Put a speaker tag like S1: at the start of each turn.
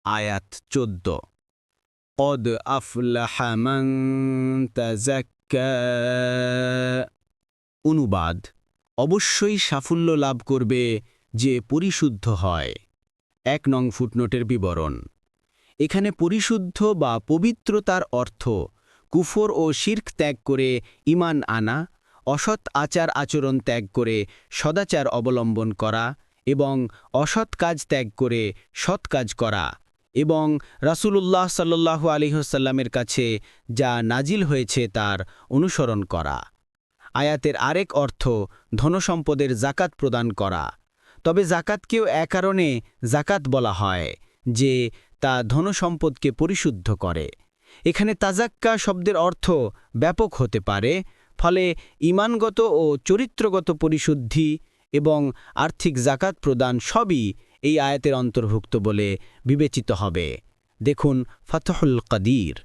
S1: আয়াত 14। قد أفلح من تزكى। অনুবাদ: অবশ্যই সাফল্য লাভ করবে যে পরিশুদ্ধ হয়। 1 নং ফুটনোটের বিবরণ। এখানে পরিশুদ্ধ বা পবিত্রতার অর্থ কুফর ও শিরক ত্যাগ করে ঈমান আনা, অসৎ আচার আচরণ ত্যাগ করে সদাচার অবলম্বন করা এবং অসৎ কাজ ত্যাগ করে সৎ কাজ করা এবং রাসূলুল্লাহ সাল্লাল্লাহু আলাইহি ওয়াসাল্লামের কাছে যা নাজিল হয়েছে তার অনুসরণ করা। আয়াতের আরেক অর্থ ধনসম্পদের যাকাত প্রদান করা। তবে যাকাতকেও কারণে যাকাত বলা হয় যে তা ধনসম্পদকে পরিশুদ্ধ করে। এখানে তাজাক্কা শব্দের অর্থ ব্যাপক হতে পারে, ফলে ঈমানগত ও চরিত্রগত পরিশুদ্ধি এবং আর্থিক যাকাত প্রদান সবই এই আয়াতের অন্তর্ভুক্ত বলে বিবেচিত হবে। দেখুন ফাতহুল কাদির।